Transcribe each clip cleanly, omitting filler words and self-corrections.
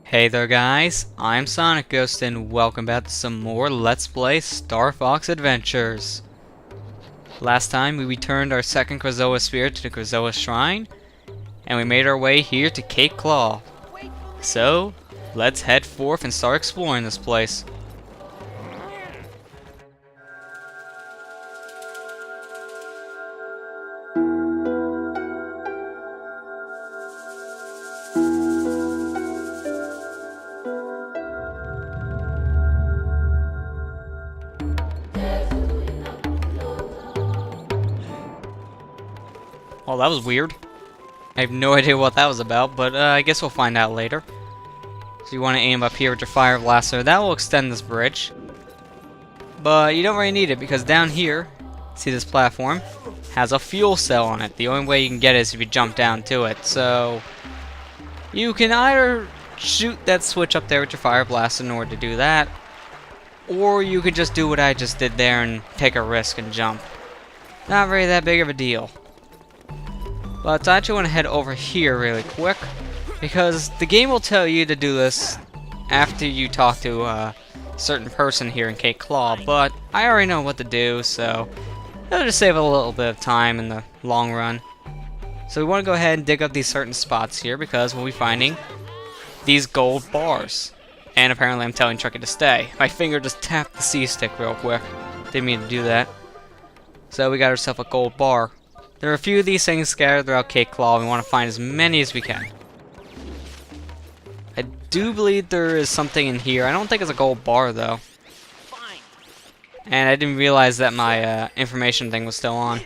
Hey there guys, I'm SonicGhost and welcome back to some more Let's Play Star Fox Adventures. Last time we returned our second Krazoa Sphere to the Krazoa Shrine, and we made our way here to Cape Claw. So, let's head forth and start exploring this place. Well, that was weird. I have no idea what that was about, but I guess we'll find out later. So you want to aim up here with your fire blaster. That will extend this bridge. But you don't really need it because down here, see this platform, has a fuel cell on it. The only way you can get it is if you jump down to it. So you can either shoot that switch up there with your fire blaster in order to do that, or you could just do what I just did there and take a risk and jump. Not really that big of a deal. But I actually want to head over here really quick, because the game will tell you to do this after you talk to a certain person here in Cape Claw, but I already know what to do, so it'll just save a little bit of time in the long run. So we want to go ahead and dig up these certain spots here, because we'll be finding these gold bars. And apparently I'm telling Tricky to stay. My finger just tapped the C-stick real quick. Didn't mean to do that. So we got ourselves a gold bar. There are a few of these things scattered throughout Cape Claw. We want to find as many as we can. I do believe there is something in here. I don't think it's a gold bar though. And I didn't realize that my information thing was still on.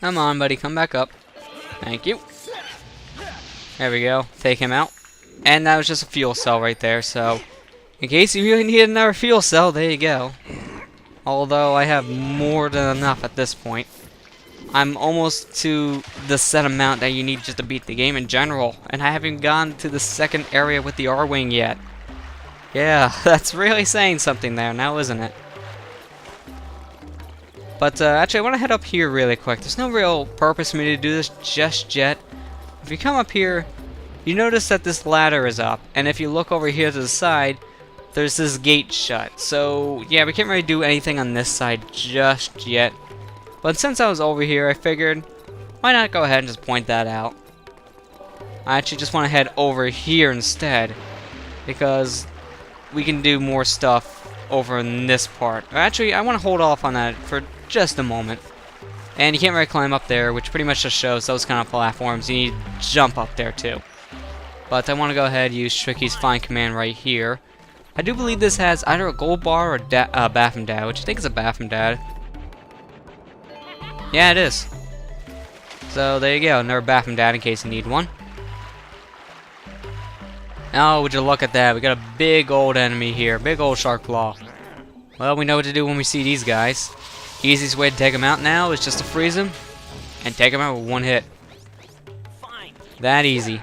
Come on, buddy, come back up. Thank you. There we go. Take him out. And that was just a fuel cell right there. So, in case you really need another fuel cell, there you go. Although I have more than enough at this point. I'm almost to the set amount that you need just to beat the game in general, and I haven't gone to the second area with the R-Wing yet. Yeah, that's really saying something there now, isn't it? But actually I want to head up here really quick. There's no real purpose for me to do this just yet. If you come up here, you notice that this ladder is up, and if you look over here to the side, there's this gate shut. So yeah, we can't really do anything on this side just yet. But since I was over here, I figured, why not go ahead and just point that out? I actually just want to head over here instead, because we can do more stuff over in this part. Actually, I want to hold off on that for just a moment. And you can't really climb up there, which pretty much just shows those kind of platforms. You need to jump up there too. But I want to go ahead and use Tricky's Find Command right here. I do believe this has either a gold bar or a bathroom dad, which I think is a bathroom dad. Yeah, it is. So there you go, another bathroom dad in case you need one. Oh, would you look at that? We got a big old enemy here, big old shark claw. Well, we know what to do when we see these guys. Easiest way to take them out now is just to freeze them and take them out with one hit. That easy.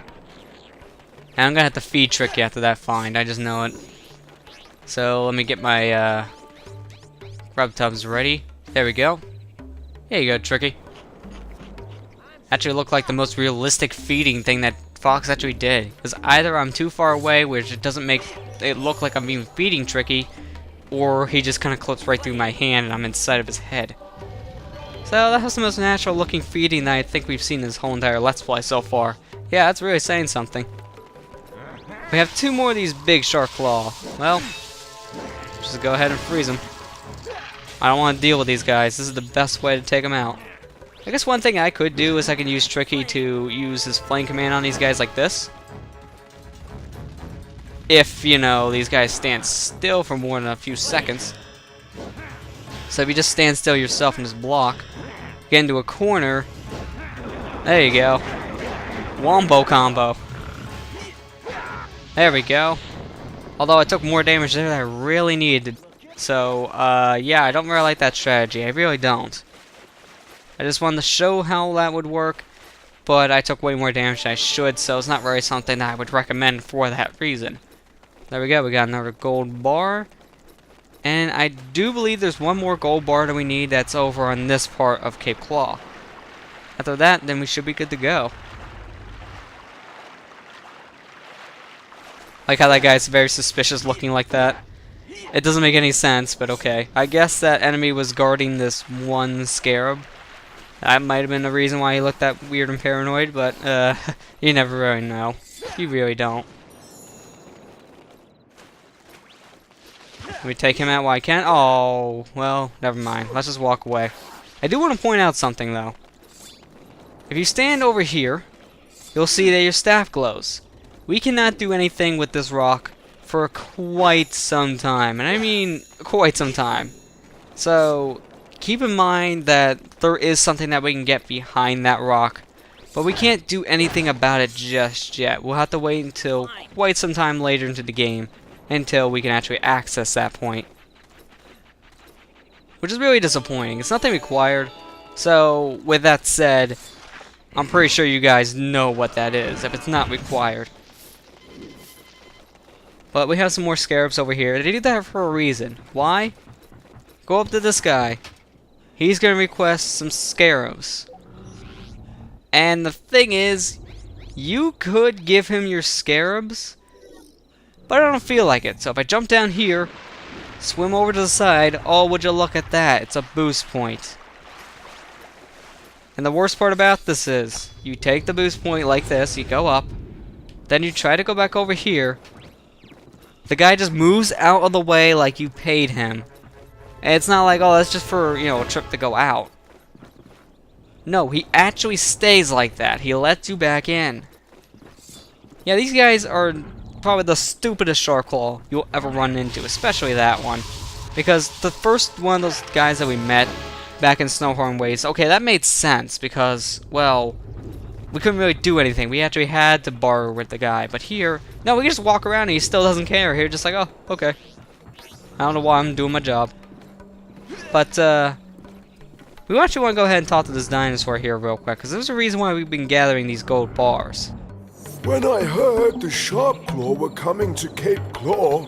And I'm gonna have to feed Tricky after that find. I just know it. So let me get my grub tubs ready. There we go. There you go, Tricky. Actually looked like the most realistic feeding thing that Fox actually did. Because either I'm too far away, which it doesn't make it look like I'm even feeding Tricky, or he just kind of clips right through my hand and I'm inside of his head. So that was the most natural looking feeding that I think we've seen this whole entire Let's Play so far. Yeah, that's really saying something. We have two more of these big shark claw. Well, just go ahead and freeze them. I don't want to deal with these guys. This is the best way to take them out. I guess one thing I could do is I can use Tricky to use his flame command on these guys like this. If, you know, these guys stand still for more than a few seconds. So if you just stand still yourself and just block, get into a corner, there you go. Wombo combo. There we go. Although I took more damage there than I really needed. So, yeah, I don't really like that strategy. I really don't. I just wanted to show how that would work, but I took way more damage than I should, so it's not really something that I would recommend for that reason. There we go, we got another gold bar. And I do believe there's one more gold bar that we need that's over on this part of Cape Claw. After that, then we should be good to go. Like how that guy's very suspicious looking like that. It doesn't make any sense, but okay. I guess that enemy was guarding this one scarab. That might have been the reason why he looked that weird and paranoid, but you never really know. You really don't. Let me take him out while I can. Oh, well, never mind. Let's just walk away. I do want to point out something, though. If you stand over here, you'll see that your staff glows. We cannot do anything with this rock for quite some time. And I mean quite some time. So, keep in mind that there is something that we can get behind that rock. But we can't do anything about it just yet. We'll have to wait until quite some time later into the game until we can actually access that point. Which is really disappointing. It's nothing required. So, with that said, I'm pretty sure you guys know what that is, if it's not required. But we have some more scarabs over here. They do that for a reason. Why? Go up to this guy. He's going to request some scarabs. And the thing is, you could give him your scarabs, but I don't feel like it. So if I jump down here, swim over to the side, oh, would you look at that? It's a boost point. And the worst part about this is, you take the boost point like this, you go up, then you try to go back over here. The guy just moves out of the way like you paid him. And it's not like, oh, that's just for, you know, a trip to go out. No, he actually stays like that. He lets you back in. Yeah, these guys are probably the stupidest shark claw you'll ever run into, especially that one. Because the first one of those guys that we met back in Snowhorn Waste, okay, that made sense because, well, we couldn't really do anything. We actually had to barter with the guy. But here, no, we can just walk around and he still doesn't care. Here, just like, oh, okay. I don't know why I'm doing my job. But, we actually want to go ahead and talk to this dinosaur here real quick, because there's a reason why we've been gathering these gold bars. When I heard the Sharp Claw were coming to Cape Claw,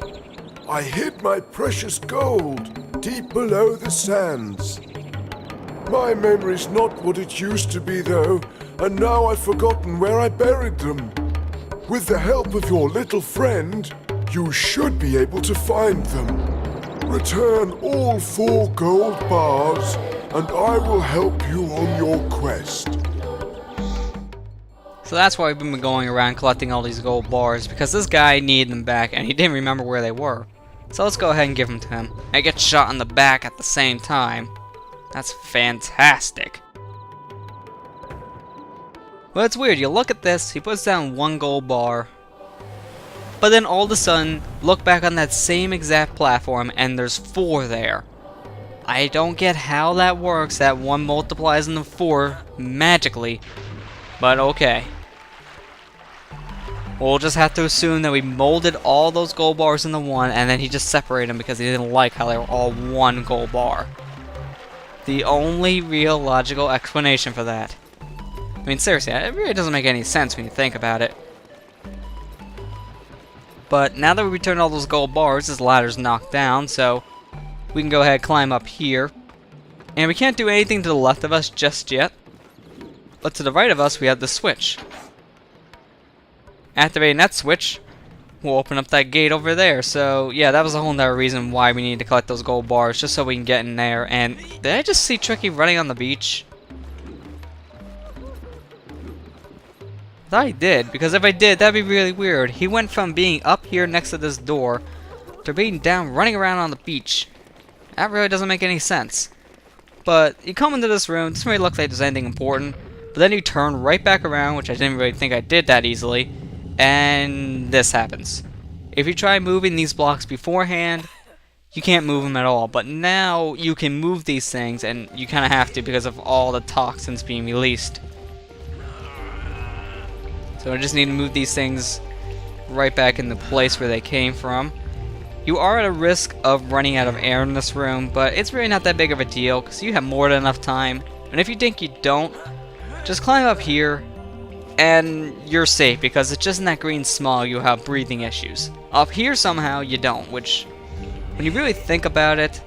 I hid my precious gold deep below the sands. My memory's not what it used to be, though, and now I've forgotten where I buried them. With the help of your little friend, you should be able to find them. Return all 4 gold bars, and I will help you on your quest. So that's why we've been going around collecting all these gold bars, because this guy needed them back and he didn't remember where they were. So let's go ahead and give them to him. I get shot in the back at the same time. That's fantastic. Well, it's weird. You look at this, he puts down 1 gold bar, but then all of a sudden, look back on that same exact platform and there's 4 there. I don't get how that works, that 1 multiplies into 4 magically, but okay. We'll just have to assume that we molded all those gold bars into 1 and then he just separated them because he didn't like how they were all 1 gold bar. The only real logical explanation for that. I mean, seriously, it really doesn't make any sense when you think about it. But now that we returned all those gold bars, this ladder's knocked down, so we can go ahead and climb up here. And we can't do anything to the left of us just yet. But to the right of us, we have the switch. Activating that switch will open up that gate over there. So, yeah, that was a whole nother reason why we need to collect those gold bars, just so we can get in there. And did I just see Tricky running on the beach? I thought he did, because if I did, that'd be really weird. He went from being up here next to this door to being down running around on the beach. That really doesn't make any sense. But you come into this room, it doesn't really look like there's anything important, but then you turn right back around, which I didn't really think I did that easily, and this happens. If you try moving these blocks beforehand, you can't move them at all, but now you can move these things, and you kind of have to because of all the toxins being released. So I just need to move these things right back in the place where they came from. You are at a risk of running out of air in this room, but it's really not that big of a deal because you have more than enough time. And if you think you don't, just climb up here and you're safe because it's just in that green smog you have breathing issues. Up here somehow you don't, which when you really think about it,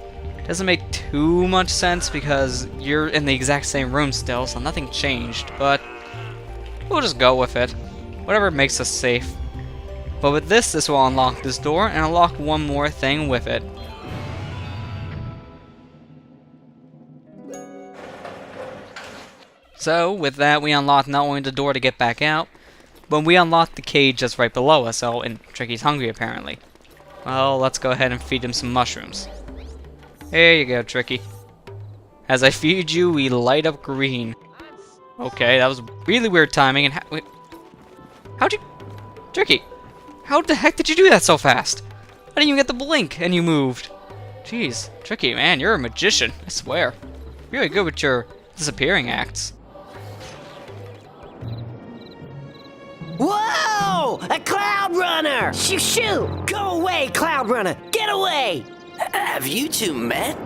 doesn't make too much sense because you're in the exact same room still, so nothing changed, but we'll just go with it. Whatever makes us safe. But with this will unlock this door and unlock one more thing with it. So with that, we unlock not only the door to get back out, but we unlock the cage that's right below us. Oh, and Tricky's hungry apparently. Well, let's go ahead and feed him some mushrooms. There you go, Tricky. As I feed you, we light up green. Okay, that was really weird timing. And how'd you... Tricky, how the heck did you do that so fast? I didn't even get the blink, and you moved. Jeez, Tricky, man, you're a magician, I swear. Really good with your disappearing acts. Whoa! A CloudRunner! Shoo shoo! Go away, CloudRunner! Get away! Have you two met?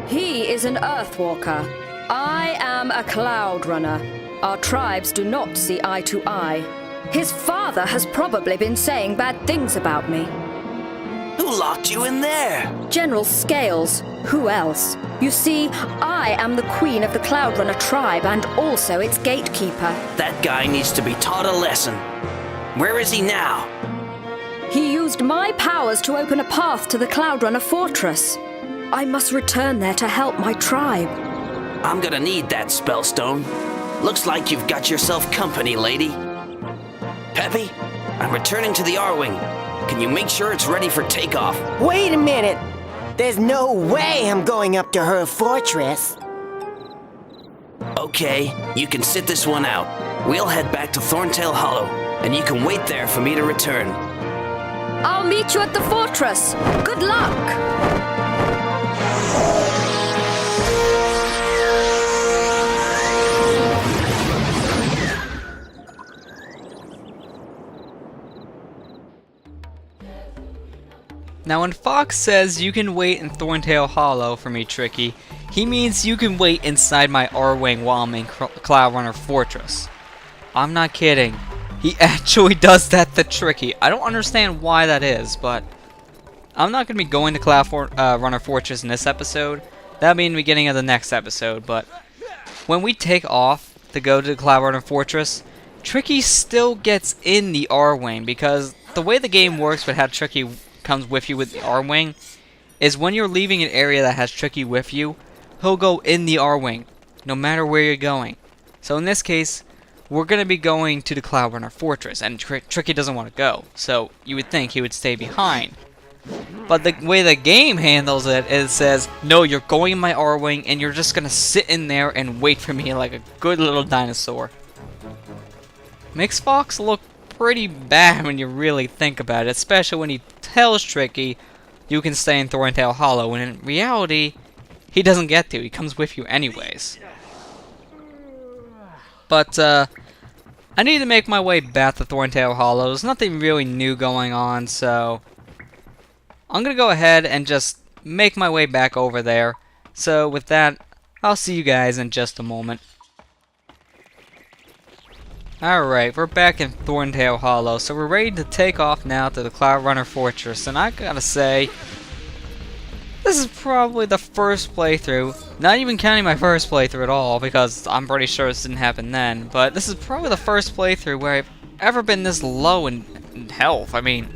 He is an Earthwalker. I am a CloudRunner. Our tribes do not see eye to eye. His father has probably been saying bad things about me. Who locked you in there? General Scales. Who else? You see, I am the queen of the CloudRunner tribe and also its gatekeeper. That guy needs to be taught a lesson. Where is he now? He used my powers to open a path to the CloudRunner Fortress. I must return there to help my tribe. I'm gonna need that spellstone. Looks like you've got yourself company, lady. Peppy, I'm returning to the R-Wing. Can you make sure it's ready for takeoff? Wait a minute! There's no way I'm going up to her fortress. Okay, you can sit this one out. We'll head back to Thorntail Hollow, and you can wait there for me to return. I'll meet you at the fortress. Good luck! Now when Fox says you can wait in Thorntail Hollow for me, Tricky, he means you can wait inside my R-Wing while I'm in CloudRunner Fortress. I'm not kidding. He actually does that to Tricky. I don't understand why that is, but I'm not going to be going to CloudRunner Fortress in this episode. That'll be in the beginning of the next episode, but when we take off to go to the CloudRunner Fortress, Tricky still gets in the R-Wing, because the way the game works with how Tricky comes with you with the R-Wing is when you're leaving an area that has Tricky with you, he'll go in the R-Wing no matter where you're going. So in this case, we're going to be going to the CloudRunner Fortress, and Tricky doesn't want to go, so you would think he would stay behind. But the way the game handles it is it says, no, you're going in my R-Wing and you're just going to sit in there and wait for me like a good little dinosaur. Makes Fox look pretty bad when you really think about it, especially when he tells Tricky you can stay in Thorntail Hollow, when in reality he doesn't get to. He comes with you anyways. But I need to make my way back to Thorntail Hollow. There's nothing really new going on, so I'm gonna go ahead and just make my way back over there. So with that, I'll see you guys in just a moment. Alright, we're back in Thorntail Hollow, so we're ready to take off now to the CloudRunner Fortress, and I gotta say, this is probably the first playthrough, not even counting my first playthrough at all, because I'm pretty sure this didn't happen then, but this is probably the first playthrough where I've ever been this low in health. I mean,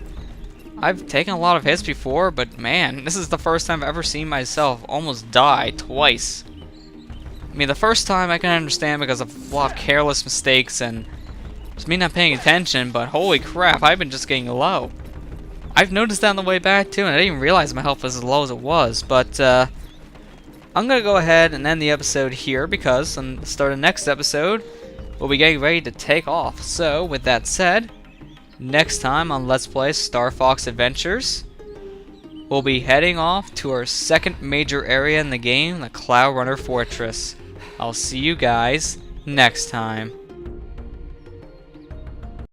I've taken a lot of hits before, but man, this is the first time I've ever seen myself almost die twice. I mean, the first time I can understand because of a lot of careless mistakes and just me not paying attention, but holy crap, I've been just getting low. I've noticed that on the way back too, and I didn't even realize my health was as low as it was, but I'm gonna go ahead and end the episode here because on the start of the next episode, we'll be getting ready to take off. So, with that said, next time on Let's Play Star Fox Adventures, we'll be heading off to our second major area in the game, the CloudRunner Fortress. I'll see you guys next time.